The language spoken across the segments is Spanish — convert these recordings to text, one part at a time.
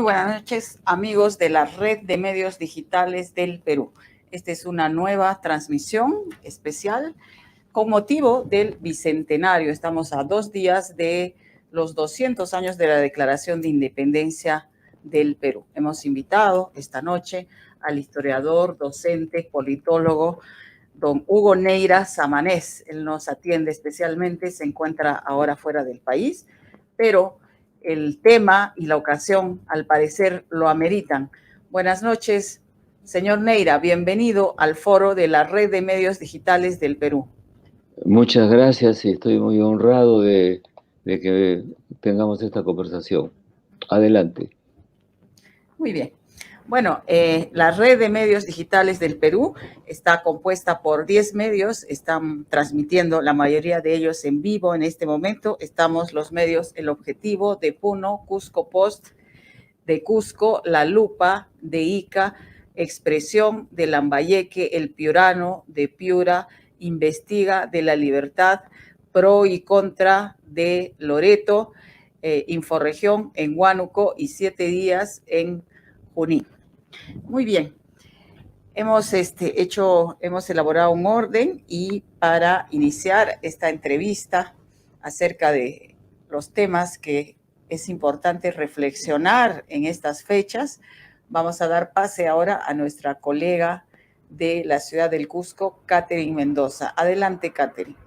buenas noches, amigos de la Red de Medios Digitales del Perú. Esta es una nueva transmisión especial con motivo del Bicentenario. Estamos a 2 días de los 200 años de la Declaración de Independencia del Perú. Hemos invitado esta noche al historiador, docente, politólogo, don Hugo Neira Samanés. Él nos atiende especialmente, se encuentra ahora fuera del país, pero el tema y la ocasión, al parecer, lo ameritan. Buenas noches, señor Neira. Bienvenido al foro de la Red de Medios Digitales del Perú. Muchas gracias y estoy muy honrado de que tengamos esta conversación. Adelante. Muy bien. Bueno, la Red de Medios Digitales del Perú está compuesta por 10 medios, están transmitiendo la mayoría de ellos en vivo en este momento. Estamos los medios El Objetivo de Puno, Cusco Post de Cusco, La Lupa de Ica, Expresión de Lambayeque, El Piurano de Piura, Investiga de La Libertad, Pro y Contra de Loreto, Inforregión en Huánuco y 7 días en Junín. Muy bien. Hemos elaborado un orden y para iniciar esta entrevista acerca de los temas que es importante reflexionar en estas fechas, vamos a dar pase ahora a nuestra colega de la ciudad del Cusco, Catherine Mendoza. Adelante, Catherine.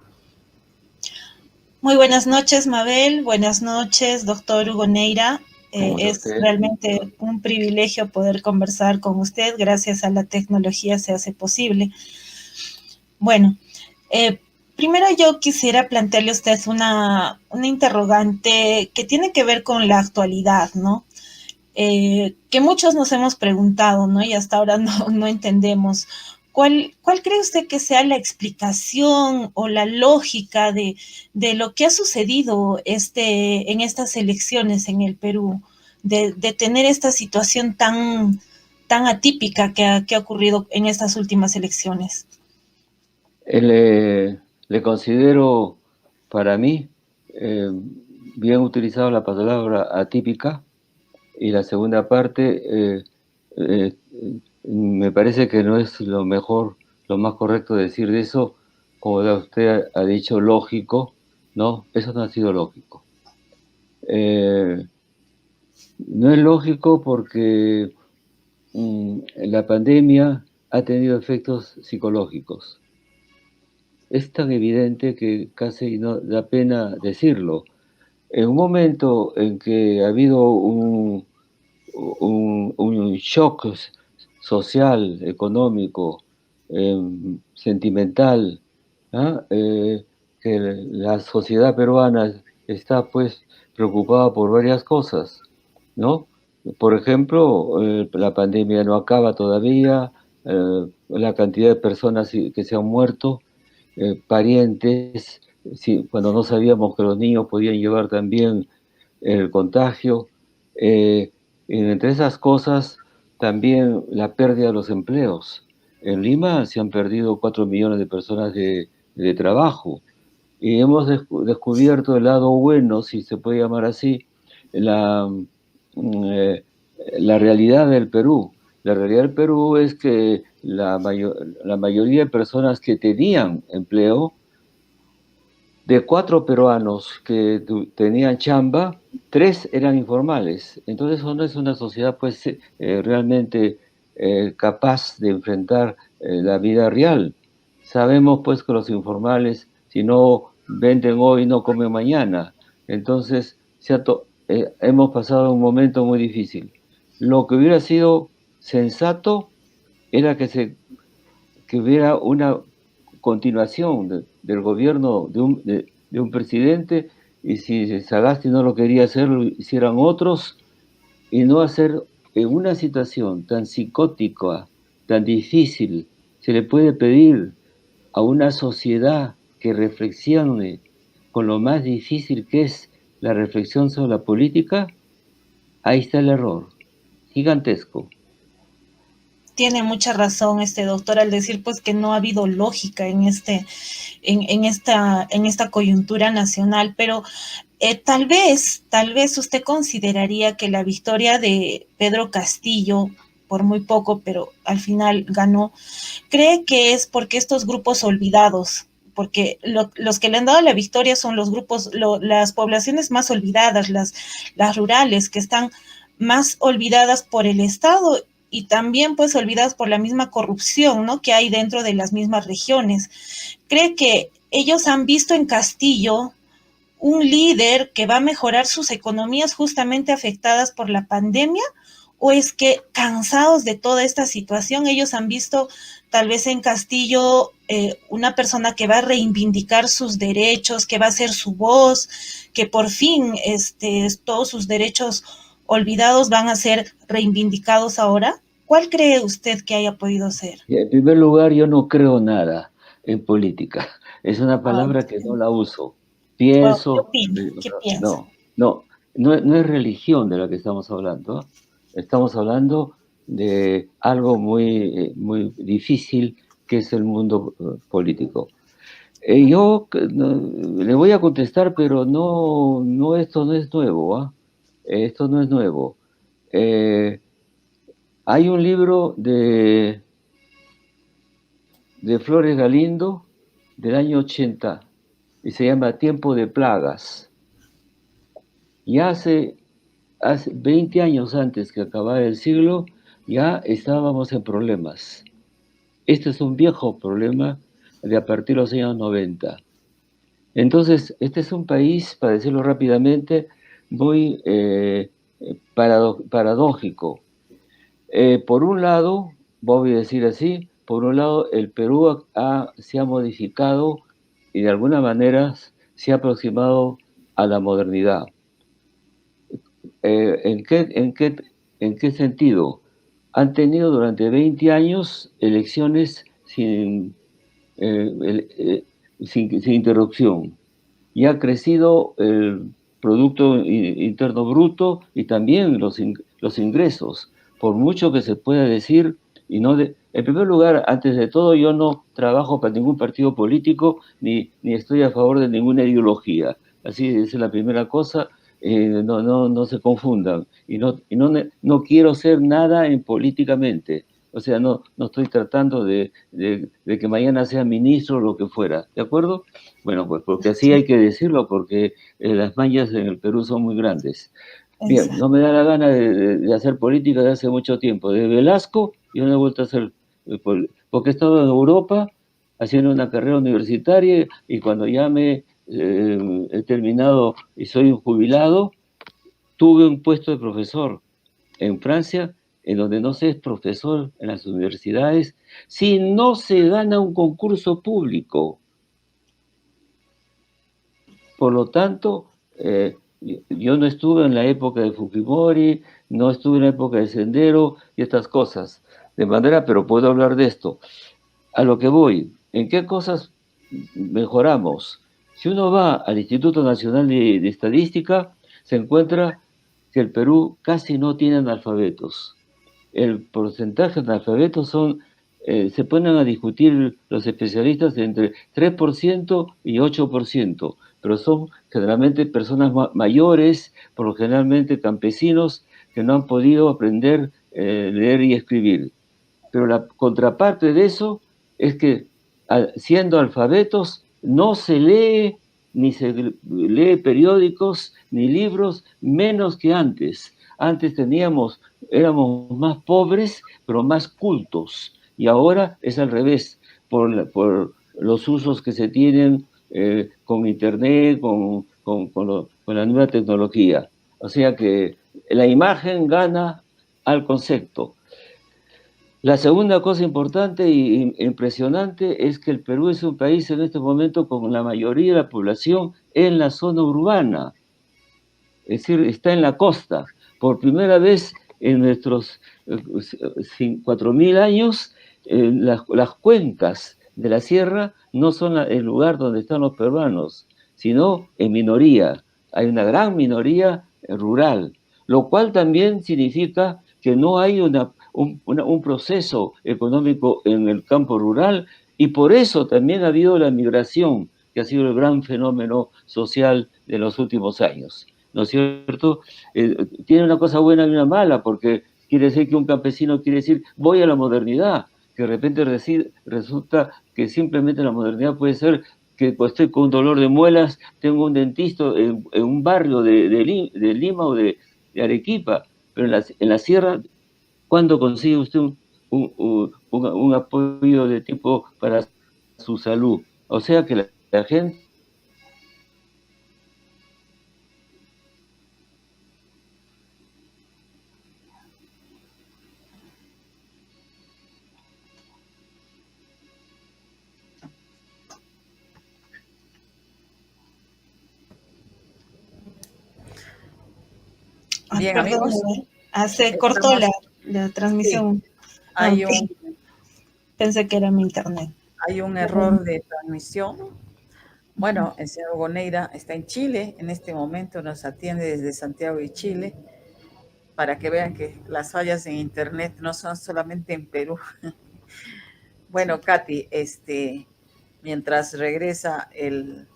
Muy buenas noches, Mabel. Buenas noches, doctor Hugo Neira. Es realmente un privilegio poder conversar con usted. Gracias a la tecnología se hace posible. Bueno, primero yo quisiera plantearle a usted una interrogante que tiene que ver con la actualidad, ¿no? Que muchos nos hemos preguntado, ¿no? Y hasta ahora no entendemos. ¿Cuál cree usted que sea la explicación o la lógica de lo que ha sucedido en estas elecciones en el Perú, de tener esta situación tan atípica que ha ocurrido en estas últimas elecciones? Le considero, para mí, bien utilizado la palabra atípica, y la segunda parte, me parece que no es lo más correcto decir de eso, como usted ha dicho, lógico, ¿no? Eso no ha sido lógico. No es lógico porque la pandemia ha tenido efectos psicológicos. Es tan evidente que casi no da pena decirlo. En un momento en que ha habido un shock social, económico, sentimental, ¿ah? Que la sociedad peruana está pues preocupada por varias cosas, ¿no? Por ejemplo, la pandemia no acaba todavía, la cantidad de personas que se han muerto, parientes, cuando no sabíamos que los niños podían llevar también el contagio, y entre esas cosas también la pérdida de los empleos. En Lima se han perdido 4 millones de personas de trabajo, y hemos descubierto el lado bueno, si se puede llamar así, la realidad del Perú. La realidad del Perú es que la mayoría de personas que tenían empleo, de 4 peruanos que tenían chamba, 3 eran informales. Entonces eso no es una sociedad pues realmente capaz de enfrentar la vida real. Sabemos pues que los informales, si no venden hoy, no comen mañana. Entonces hemos pasado un momento muy difícil. Lo que hubiera sido sensato era que hubiera una continuación del gobierno de un presidente, y si Sagasti no lo quería hacer, lo hicieran otros, y no hacer en una situación tan psicótica, tan difícil. Se le puede pedir a una sociedad que reflexione con lo más difícil que es la reflexión sobre la política. Ahí está el error, gigantesco. Tiene mucha razón doctor al decir pues que no ha habido lógica en esta coyuntura nacional, pero Tal vez usted consideraría que la victoria de Pedro Castillo, por muy poco, pero al final ganó, cree que es porque estos grupos olvidados, porque los que le han dado la victoria son los grupos, las poblaciones más olvidadas, las rurales, que están más olvidadas por el Estado y también pues olvidadas por la misma corrupción, ¿no?, que hay dentro de las mismas regiones. ¿Cree que ellos han visto en Castillo un líder que va a mejorar sus economías justamente afectadas por la pandemia? ¿O es que cansados de toda esta situación, ellos han visto tal vez en Castillo una persona que va a reivindicar sus derechos, que va a ser su voz, que por fin todos sus derechos olvidados van a ser reivindicados ahora? ¿Cuál cree usted que haya podido ser? En primer lugar, yo no creo nada en política. Es una palabra que no la uso. Pienso... ¿Qué opina? ¿Qué piensa? No es religión de la que estamos hablando. Estamos hablando de algo muy difícil, que es el mundo político. Yo le voy a contestar, pero esto no es nuevo, ¿ah? Esto no es nuevo. Hay un libro de Flores Galindo del año 80 y se llama Tiempo de Plagas. Y hace 20 años antes que acabara el siglo, ya estábamos en problemas. Este es un viejo problema de a partir de los años 90. Entonces, este es un país, para decirlo rápidamente, muy paradójico. Por un lado, voy a decir así, por un lado, el Perú se ha modificado y de alguna manera se ha aproximado a la modernidad. ¿En qué sentido? Han tenido durante 20 años elecciones sin interrupción. Y ha crecido el Producto Interno Bruto y también los ingresos. Por mucho que se pueda decir, en primer lugar, antes de todo, yo no trabajo para ningún partido político ni estoy a favor de ninguna ideología. Así es la primera cosa. No se confundan. Y no quiero ser nada políticamente. O sea, no estoy tratando de que mañana sea ministro o lo que fuera. ¿De acuerdo? Bueno, pues porque así hay que decirlo, porque las mañas en el Perú son muy grandes. Bien, no me da la gana de hacer política de hace mucho tiempo. De Velasco yo no he vuelto a hacer porque he estado en Europa haciendo una carrera universitaria y cuando ya he terminado y soy un jubilado, tuve un puesto de profesor en Francia, en donde no se es profesor en las universidades si no se gana un concurso público. Por lo tanto, yo no estuve en la época de Fujimori, no estuve en la época de Sendero y estas cosas. De manera, pero puedo hablar de esto. A lo que voy, ¿en qué cosas mejoramos? Si uno va al Instituto Nacional de Estadística, se encuentra que el Perú casi no tiene analfabetos. El porcentaje de analfabetos se ponen a discutir los especialistas entre 3% y 8%, pero son generalmente personas mayores, por lo generalmente campesinos, que no han podido aprender leer y escribir. Pero la contraparte de eso es que siendo alfabetos no se lee ni se lee periódicos ni libros menos que antes. Antes éramos más pobres, pero más cultos. Y ahora es al revés, por los usos que se tienen con Internet, con la nueva tecnología. O sea que la imagen gana al concepto. La segunda cosa importante e impresionante es que el Perú es un país en este momento con la mayoría de la población en la zona urbana. Es decir, está en la costa. Por primera vez en nuestros 4.000 años, las cuencas de la sierra no son el lugar donde están los peruanos, sino en minoría. Hay una gran minoría rural, lo cual también significa que no hay un proceso económico en el campo rural y por eso también ha habido la migración que ha sido el gran fenómeno social de los últimos años, ¿no es cierto? Tiene una cosa buena y una mala, porque quiere decir que un campesino quiere decir, voy a la modernidad, que de repente resulta que simplemente la modernidad puede ser que pues, estoy con un dolor de muelas, tengo un dentista en un barrio de Lima o de Arequipa, pero en la sierra, ¿cuándo consigue usted un apoyo de tipo para su salud? O sea que la gente... Bien, perdón, amigos. se cortó la transmisión. Sí, pensé que era mi internet. Hay un error de transmisión. Bueno, el señor Goneira está en Chile, en este momento nos atiende desde Santiago de Chile, para que vean que las fallas en internet no son solamente en Perú. Bueno, Katy, mientras regresa el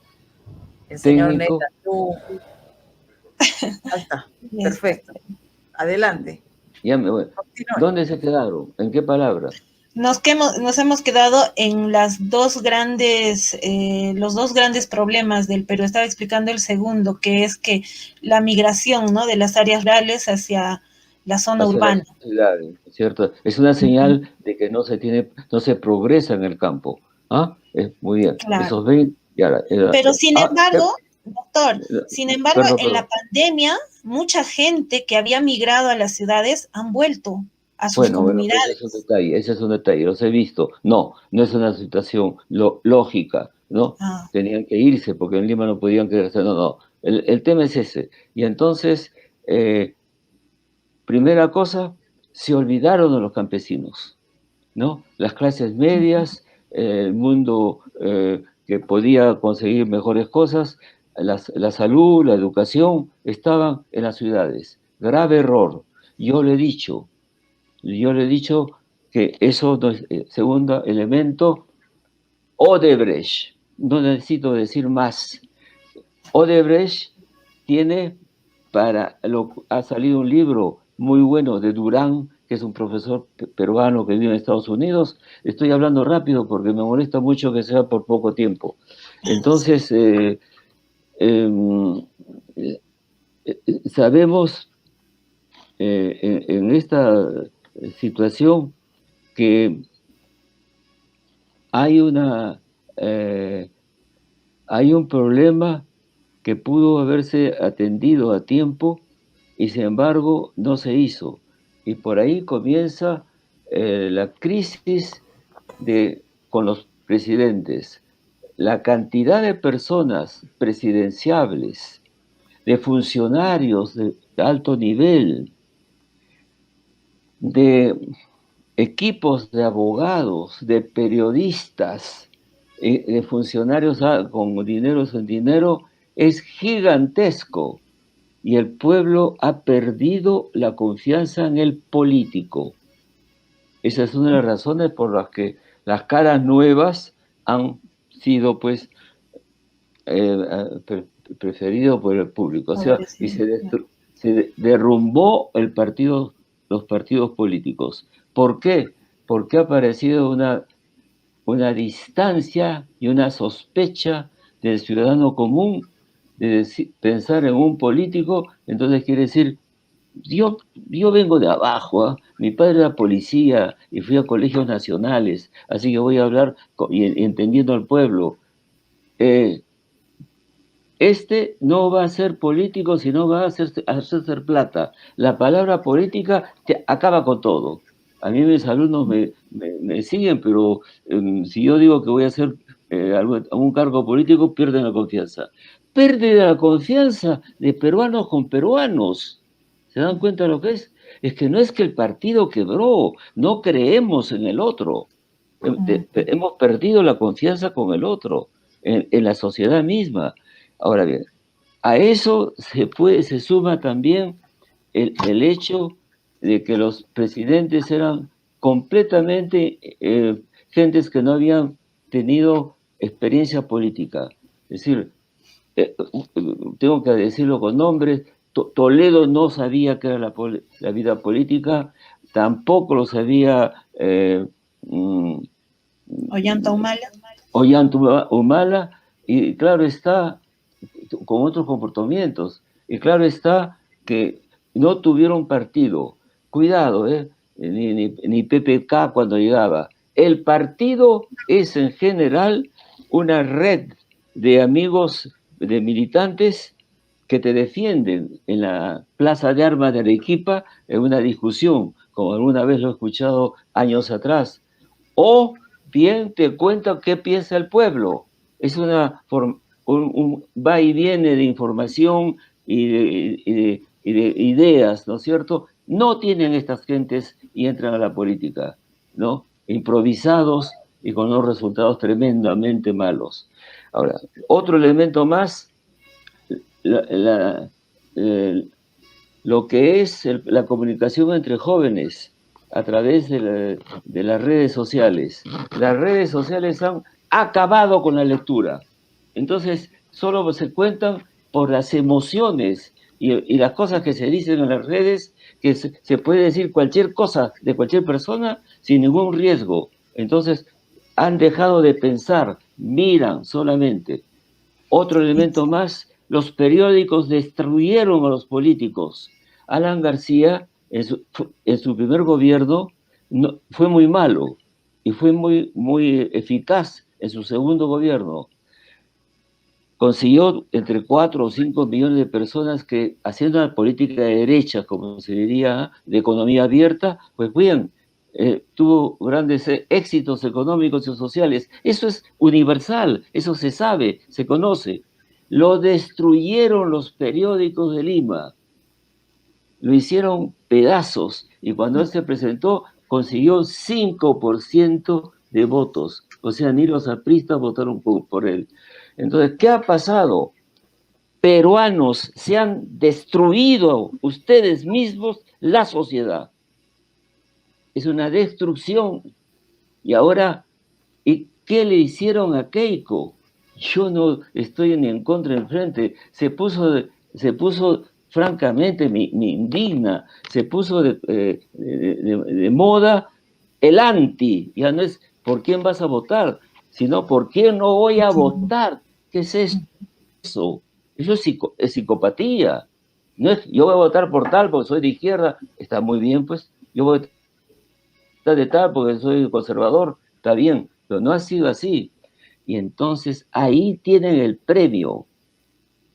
señor técnico. Neira, tú... Ahí está, perfecto. Adelante. Ya me voy. ¿Dónde se quedaron? ¿En qué palabra? Nos hemos quedado en los dos grandes problemas del Perú. Estaba explicando el segundo, que es que la migración, ¿no?, de las áreas rurales hacia la zona urbana. ¿Cierto? Es una señal de que no se progresa en el campo. ¿Ah? Muy bien. Claro. Esos 20, pero sin embargo, doctor, en la pandemia, mucha gente que había migrado a las ciudades han vuelto a sus comunidades. Bueno, ese es un detalle, los he visto. No es una situación lógica, ¿no? Tenían que irse porque en Lima no podían quedarse. No. El tema es ese. Y entonces, primera cosa, se olvidaron de los campesinos, ¿no? Las clases medias, el mundo que podía conseguir mejores cosas, la salud, la educación, estaban en las ciudades. Grave error. Yo le he dicho que eso no es, segundo elemento, Odebrecht, no necesito decir más. Odebrecht tiene ha salido un libro muy bueno de Durán, que es un profesor peruano que vive en Estados Unidos. Estoy hablando rápido porque me molesta mucho que sea por poco tiempo. Entonces, sabemos en esta situación que hay un problema que pudo haberse atendido a tiempo y sin embargo no se hizo. Y por ahí comienza la crisis con los presidentes. La cantidad de personas presidenciables, de funcionarios de alto nivel, de equipos de abogados, de periodistas, de funcionarios con dinero sin dinero, es gigantesco. Y el pueblo ha perdido la confianza en el político. Esa es una de las razones por las que las caras nuevas han sido, pues, preferidos por el público. O sea, y se derrumbó los partidos políticos. ¿Por qué? Porque ha aparecido una distancia y una sospecha del ciudadano común de pensar en un político. Entonces quiere decir, yo vengo de abajo, mi padre era policía y fui a colegios nacionales, así que voy a hablar entendiendo al pueblo. No va a ser político, sino va a hacer plata. La palabra política acaba con todo. A mí mis alumnos me siguen, pero si yo digo que voy a hacer algún cargo político, pierden la confianza. Pérdida la confianza de peruanos con peruanos. ¿Se dan cuenta de lo que es? Es que no es que el partido quebró, no creemos en el otro. Hemos perdido la confianza con el otro, en la sociedad misma. Ahora bien, a eso se suma también el hecho de que los presidentes eran completamente gentes que no habían tenido experiencia política. Es decir, tengo que decirlo con nombres, Toledo no sabía qué era la vida política, tampoco lo sabía Ollanta Humala, y claro está, con otros comportamientos, y claro está que no tuvieron partido. Cuidado, ni PPK cuando llegaba. El partido es en general una red de amigos, de militantes que te defienden en la plaza de armas de Arequipa en una discusión, como alguna vez lo he escuchado años atrás, o bien te cuentan qué piensa el pueblo. Es un va y viene de información y de ideas, ¿no es cierto? No tienen estas gentes y entran a la política, ¿no? Improvisados y con unos resultados tremendamente malos. Ahora, otro elemento más, lo que es la comunicación entre jóvenes a través de las redes sociales. Las redes sociales han acabado con la lectura. Entonces, solo se cuentan por las emociones y las cosas que se dicen en las redes, que se puede decir cualquier cosa de cualquier persona sin ningún riesgo. Entonces, han dejado de pensar, miran solamente. Otro elemento más, los periódicos destruyeron a los políticos. Alan García, en su primer gobierno, fue muy malo y fue muy eficaz en su segundo gobierno. Consiguió entre 4 o 5 millones de personas que, haciendo una política de derecha, como se diría, de economía abierta, pues bien, tuvo grandes éxitos económicos y sociales. Eso es universal, eso se sabe, se conoce. Lo destruyeron los periódicos de Lima, lo hicieron pedazos, y cuando él se presentó consiguió 5% de votos, o sea, ni los apristas votaron por él. Entonces, ¿qué ha pasado? Peruanos, se han destruido ustedes mismos la sociedad. Es una destrucción. Y ahora, ¿y qué le hicieron a Keiko? Yo no estoy ni en contra ni en frente. Se puso francamente, me indigna, se puso de moda el anti. Ya no es por quién vas a votar, sino por quién no voy a votar. ¿Qué es eso? Eso es psicopatía. No es, yo voy a votar por tal porque soy de izquierda, está muy bien, pues. Yo voy a votar de tal porque soy conservador, está bien, pero no ha sido así. Y entonces ahí tienen el premio.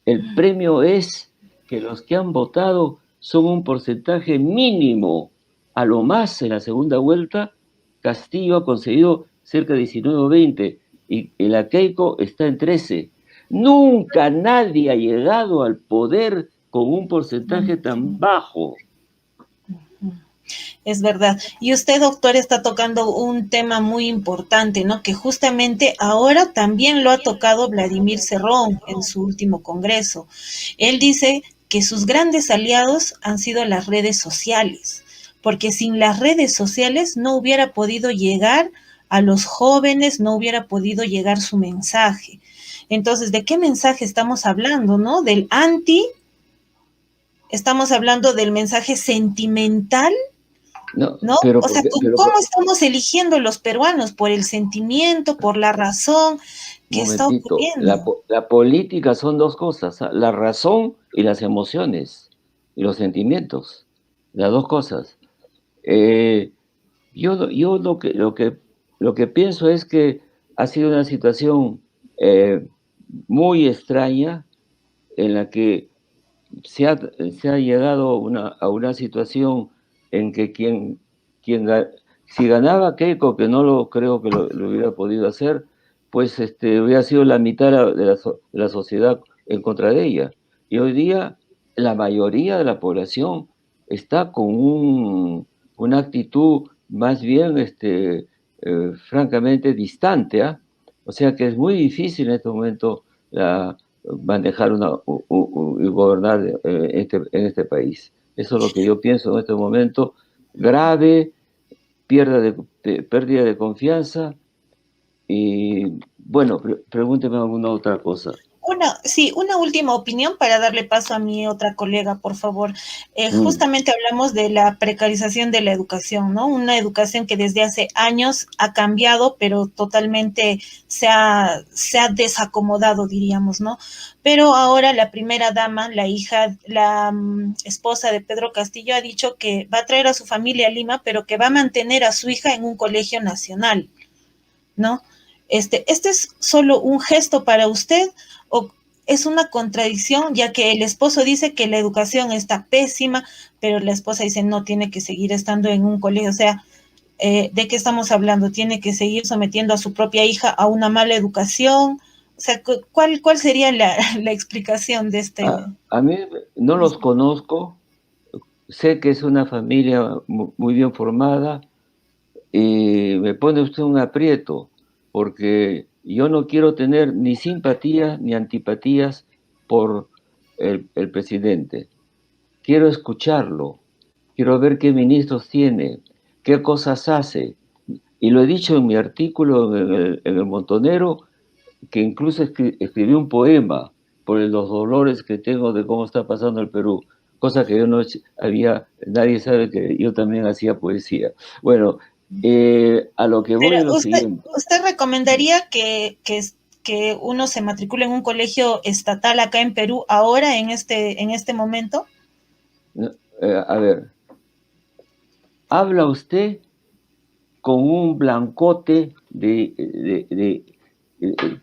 El premio es que los que han votado son un porcentaje mínimo. A lo más en la segunda vuelta, Castillo ha conseguido cerca de 19 o 20 y la Keiko está en 13. Nunca nadie ha llegado al poder con un porcentaje tan bajo. Es verdad. Y usted, doctor, está tocando un tema muy importante, ¿no? Que justamente ahora también lo ha tocado Vladimir Cerrón en su último congreso. Él dice que sus grandes aliados han sido las redes sociales, porque sin las redes sociales no hubiera podido llegar a los jóvenes, no hubiera podido llegar su mensaje. Entonces, ¿de qué mensaje estamos hablando, no? Del anti, estamos hablando del mensaje sentimental. ¿No? O sea, ¿cómo estamos eligiendo los peruanos? ¿Por el sentimiento, por la razón? ¿Qué está ocurriendo? La política son dos cosas, la razón y las emociones, y los sentimientos, las dos cosas. Yo lo que pienso es que ha sido una situación muy extraña en la que se ha llegado a una situación en que si ganaba Keiko, que no lo creo que lo hubiera podido hacer, pues hubiera sido la mitad de la sociedad en contra de ella. Y hoy día la mayoría de la población está con una actitud más bien francamente distante, ¿eh? O sea que es muy difícil en este momento manejar y gobernar en este país. Eso es lo que yo pienso en este momento. Grave, pérdida de confianza. Y bueno, pregúnteme alguna otra cosa. Una última opinión para darle paso a mi otra colega, por favor. Justamente hablamos de la precarización de la educación, ¿no? Una educación que desde hace años ha cambiado, pero totalmente se ha desacomodado, diríamos, ¿no? Pero ahora la primera dama, la esposa de Pedro Castillo, ha dicho que va a traer a su familia a Lima, pero que va a mantener a su hija en un colegio nacional, ¿no? ¿Este es solo un gesto para usted o es una contradicción, ya que el esposo dice que la educación está pésima, pero la esposa dice no, tiene que seguir estando en un colegio? O sea, ¿de qué estamos hablando? ¿Tiene que seguir sometiendo a su propia hija a una mala educación? O sea, ¿cuál sería la explicación de este? A mí no los conozco, sé que es una familia muy bien formada, y me pone usted un aprieto, porque yo no quiero tener ni simpatías ni antipatías por el presidente. Quiero escucharlo, quiero ver qué ministros tiene, qué cosas hace. Y lo he dicho en mi artículo en el Montonero, que incluso escribí un poema por los dolores que tengo de cómo está pasando el Perú, cosa que yo no había, nadie sabe que yo también hacía poesía. Bueno, a lo que voy Pero es lo siguiente. ¿usted recomendaría que uno se matricule en un colegio estatal acá en Perú ahora, en este momento? A ver, habla usted con un blancote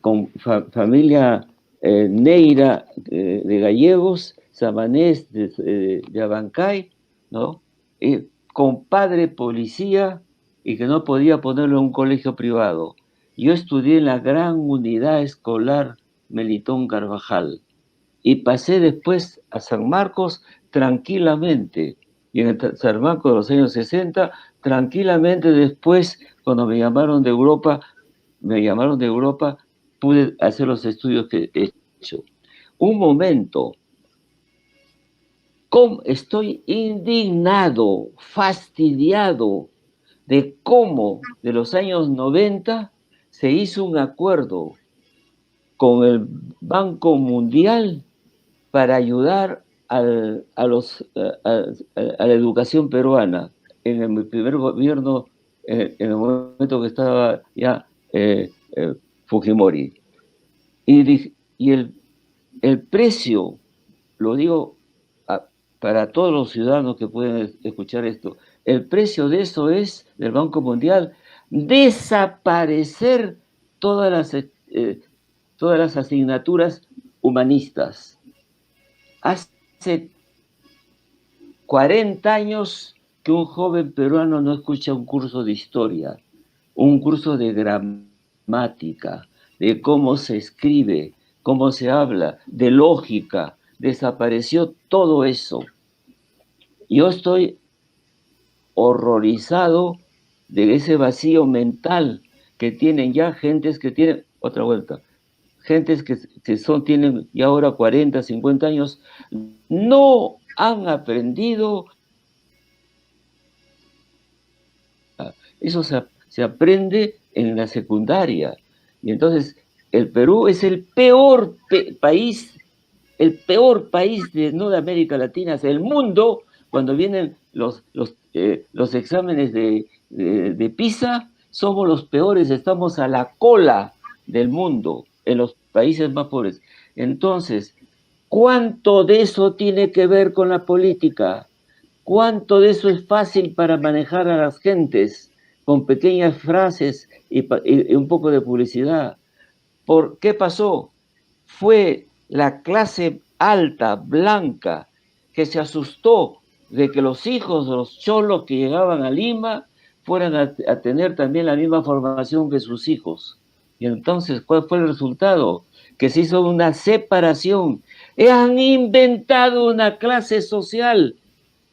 con familia Neira de gallegos, Samanés de Abancay, ¿no? Con padre policía y que no podía ponerlo en un colegio privado. Yo estudié en la gran unidad escolar Melitón Carvajal y pasé después a San Marcos tranquilamente. Y en el San Marcos de los años 60, tranquilamente después, cuando me llamaron de Europa, pude hacer los estudios que he hecho. Un momento, estoy indignado, fastidiado de cómo de los años 90 se hizo un acuerdo con el Banco Mundial para ayudar a la educación peruana en el primer gobierno, en el momento que estaba ya Fujimori. Y el precio, lo digo para todos los ciudadanos que pueden escuchar esto, el precio de eso es, del Banco Mundial, desaparecer todas las asignaturas humanistas. Hace 40 años que un joven peruano no escucha un curso de historia, un curso de gramática, de cómo se escribe, cómo se habla, de lógica. Desapareció todo eso. Yo estoy horrorizado de ese vacío mental que tienen ya gentes que tienen, otra vuelta, gentes que tienen ya ahora 40, 50 años, no han aprendido. Eso se aprende en la secundaria. Y entonces el Perú es el peor país de no de América Latina, del mundo, cuando vienen los exámenes de PISA, somos los peores, estamos a la cola del mundo, en los países más pobres. Entonces, ¿cuánto de eso tiene que ver con la política? ¿Cuánto de eso es fácil para manejar a las gentes con pequeñas frases y un poco de publicidad? ¿Por qué pasó? Fue la clase alta, blanca, que se asustó de que los hijos de los cholos que llegaban a Lima fueran a tener también la misma formación que sus hijos. Y entonces, ¿cuál fue el resultado? Que se hizo una separación. Han inventado una clase social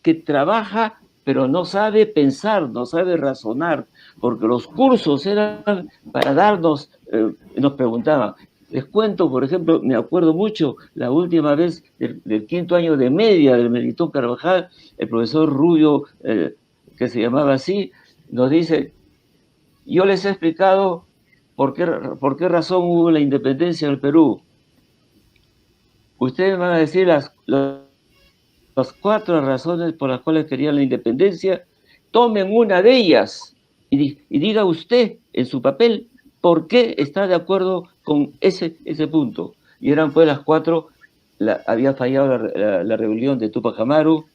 que trabaja, pero no sabe pensar, no sabe razonar, porque los cursos eran para darnos, nos preguntaban. Les cuento, por ejemplo, me acuerdo mucho, la última vez del quinto año de media del Melitón Carvajal, el profesor Rubio, que se llamaba así, nos dice, yo les he explicado por qué razón hubo la independencia del Perú. ustedes van a decir las 4 razones por las cuales querían la independencia. Tomen una de ellas y diga usted en su papel por qué está de acuerdo con ese punto. Y eran pues las 4. Había fallado la rebelión de Túpac Amaru,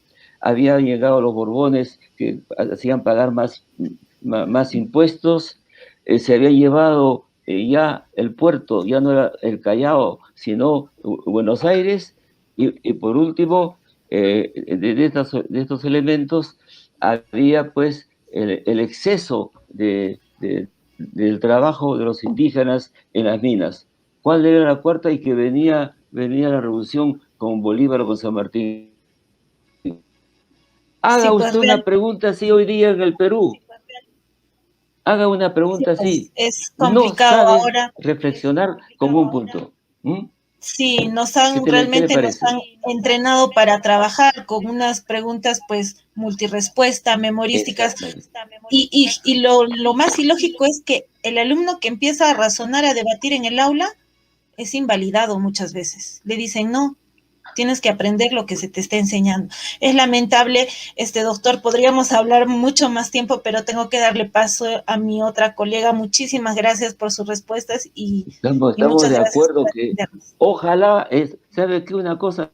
habían llegado los Borbones que hacían pagar más impuestos, se había llevado ya el puerto, ya no era el Callao, sino Buenos Aires, y por último, de estos elementos, había pues el exceso del trabajo de los indígenas en las minas. ¿Cuál era la 4? Y que venía la revolución con Bolívar o con San Martín. Haga usted una pregunta así hoy día en el Perú. Haga una pregunta así. Es complicado no sabe ahora. reflexionar con un punto. Sí, realmente nos han entrenado para trabajar con unas preguntas pues multirespuesta, memorísticas, y lo más ilógico es que el alumno que empieza a razonar, a debatir en el aula, es invalidado muchas veces. Le dicen, no, tienes que aprender lo que se te está enseñando. Es lamentable, doctor, podríamos hablar mucho más tiempo, pero tengo que darle paso a mi otra colega. Muchísimas gracias por sus respuestas estamos de acuerdo que ojalá, ¿sabe qué? Una cosa,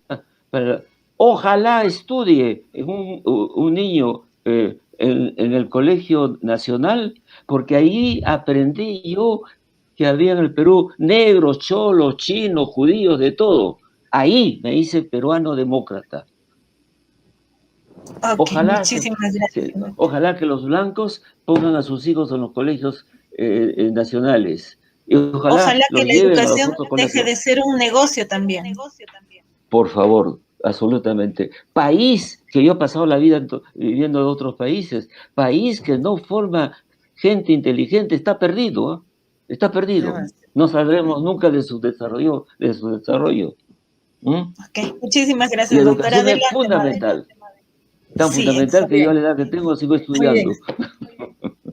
ojalá estudie un niño en el Colegio Nacional, porque ahí aprendí yo que había en el Perú negros, cholos, chinos, judíos, de todo. Ahí me hice peruano demócrata. Ojalá que los blancos pongan a sus hijos en los colegios nacionales. Y ojalá que la educación deje de ser un negocio también. Por favor, absolutamente. País que yo he pasado la vida viviendo en otros países, país que no forma gente inteligente, está perdido. Está perdido. No saldremos nunca de su desarrollo. Okay. Muchísimas gracias, doctora. La educación es fundamental. Tan fundamental que yo a la edad que tengo sigo estudiando.